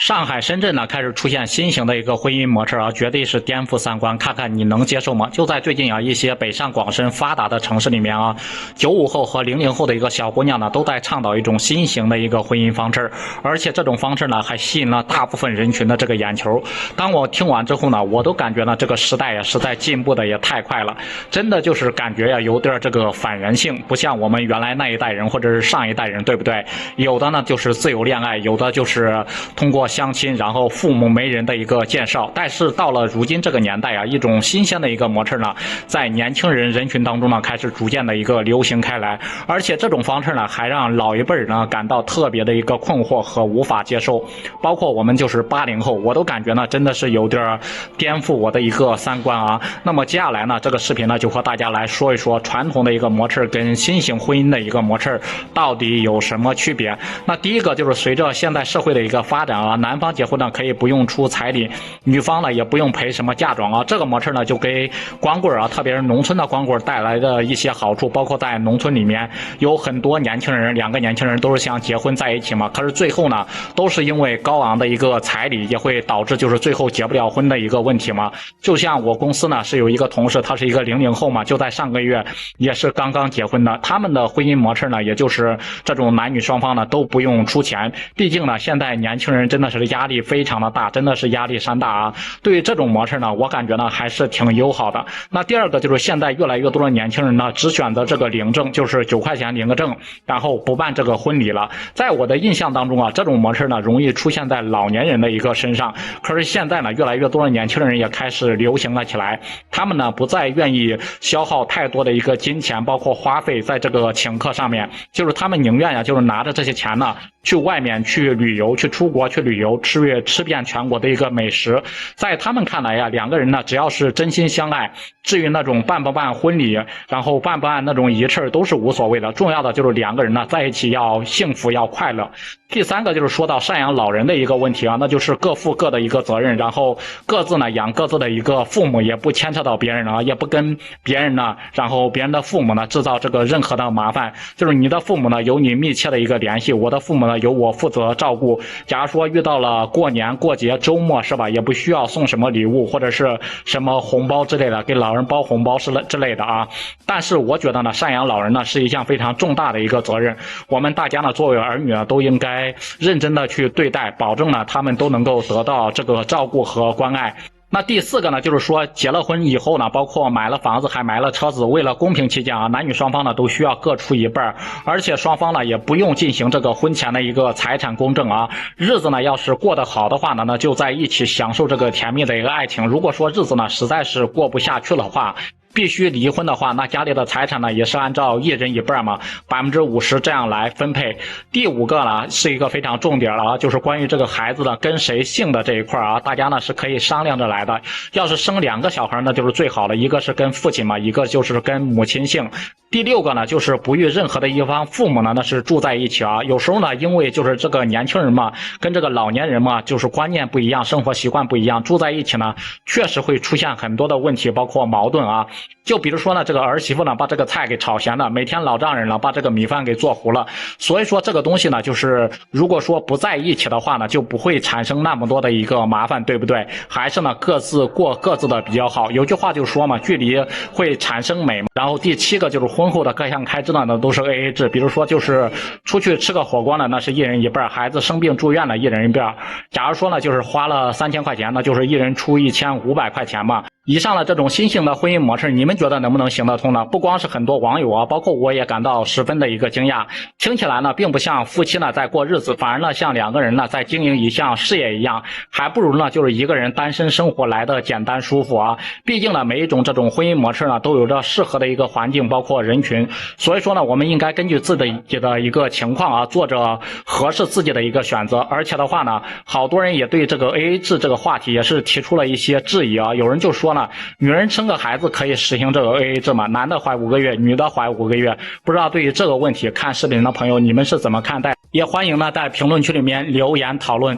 上海、深圳呢开始出现新型的一个婚姻模式啊，绝对是颠覆三观，看看你能接受吗？就在最近啊，一些北上广深发达的城市里面啊，95后和00后的一个小姑娘呢，都在倡导一种新型的一个婚姻方式，而且这种方式呢，还吸引了大部分人群的这个眼球。当我听完之后呢，我都感觉呢，这个时代呀，实在进步的也太快了，真的就是感觉呀，有点这个反人性，不像我们原来那一代人或者是上一代人，对不对？有的呢就是自由恋爱，有的就是通过相亲，然后父母媒人的一个介绍。但是到了如今这个年代啊，一种新鲜的一个模式呢，在年轻人群当中呢，开始逐渐的一个流行开来，而且这种方式呢，还让老一辈呢感到特别的一个困惑和无法接受。包括我们就是80后，我都感觉呢，真的是有点颠覆我的一个三观啊。那么接下来呢，这个视频呢，就和大家来说一说传统的一个模式跟新型婚姻的一个模式到底有什么区别。那第一个就是随着现代社会的一个发展啊，男方结婚呢可以不用出彩礼，女方呢也不用赔什么嫁妆啊，这个模式呢就给光棍啊，特别是农村的光棍带来的一些好处，包括在农村里面有很多年轻人，两个年轻人都是想结婚在一起嘛，可是最后呢都是因为高昂的一个彩礼，也会导致就是最后结不了婚的一个问题嘛。就像我公司呢是有一个同事，他是一个00后嘛，就在上个月也是刚刚结婚的，他们的婚姻模式呢，也就是这种男女双方呢都不用出钱，毕竟呢现在年轻人真的是压力非常的大，真的是压力山大啊。对于这种模式呢，我感觉呢还是挺友好的。那第二个就是现在越来越多的年轻人呢，只选择这个领证，就是9块钱领个证，然后不办这个婚礼了。在我的印象当中啊，这种模式呢容易出现在老年人的一个身上，可是现在呢越来越多的年轻人也开始流行了起来，他们呢不再愿意消耗太多的一个金钱，包括花费在这个请客上面，就是他们宁愿呀就是拿着这些钱呢去外面去旅游，去出国去旅游，吃遍全国的一个美食。在他们看来呀，两个人呢只要是真心相爱，至于那种办不办婚礼，然后办不办那种仪式都是无所谓的，重要的就是两个人呢在一起要幸福要快乐。第三个就是说到赡养老人的一个问题啊，那就是各负各的一个责任，然后各自呢养各自的一个父母，也不牵扯到别人啊，也不跟别人呢，然后别人的父母呢制造这个任何的麻烦，就是你的父母呢有你密切的一个联系，我的父母呢由我负责照顾。假如说遇到了过年过节周末是吧，也不需要送什么礼物或者是什么红包之类的，给老人包红包之类的啊。但是我觉得呢，赡养老人呢是一项非常重大的一个责任，我们大家呢作为儿女呢都应该认真的去对待，保证呢他们都能够得到这个照顾和关爱。那第四个呢，就是说结了婚以后呢，包括买了房子还买了车子，为了公平起见啊，男女双方呢都需要各出一半，而且双方呢也不用进行这个婚前的一个财产公证啊。日子呢要是过得好的话呢，那就在一起享受这个甜蜜的一个爱情。如果说日子呢实在是过不下去的话，必须离婚的话，那家里的财产呢也是按照一人一半嘛，50%这样来分配。第五个呢是一个非常重点了啊，就是关于这个孩子的跟谁姓的这一块啊，大家呢是可以商量着来的。要是生2个小孩呢就是最好的，一个是跟父亲嘛，一个就是跟母亲姓。第6个呢就是不与任何的一方父母呢那是住在一起啊。有时候呢因为就是这个年轻人嘛跟这个老年人嘛就是观念不一样，生活习惯不一样，住在一起呢确实会出现很多的问题，包括矛盾啊。就比如说呢，这个儿媳妇呢把这个菜给炒咸了，每天老丈人呢把这个米饭给做糊了。所以说这个东西呢，就是如果说不在一起的话呢，就不会产生那么多的一个麻烦，对不对？还是呢各自过各自的比较好。有句话就说嘛，距离会产生美。然后第7个就是婚后的各项开支呢都是 AA 制，比如说就是出去吃个火锅呢，那是一人一半，孩子生病住院呢一人一半。假如说呢就是花了3000块钱，那就是一人出1500块钱嘛。以上的这种新型的婚姻模式，你们觉得能不能行得通呢？不光是很多网友啊，包括我也感到十分的一个惊讶。听起来呢，并不像夫妻呢在过日子，反而呢像2个人呢在经营一项事业一样，还不如呢就是一个人单身生活来的简单舒服啊。毕竟呢，每一种这种婚姻模式呢都有着适合的一个环境，包括人群。所以说呢，我们应该根据自己的一个情况啊，做着合适自己的一个选择。而且的话呢，好多人也对这个 AA 制这个话题也是提出了一些质疑啊。有人就说呢，女人生个孩子可以实行这个 AA 制吗？男的怀5个月，女的怀5个月。不知道对于这个问题看视频的朋友你们是怎么看待？也欢迎呢在评论区里面留言讨论。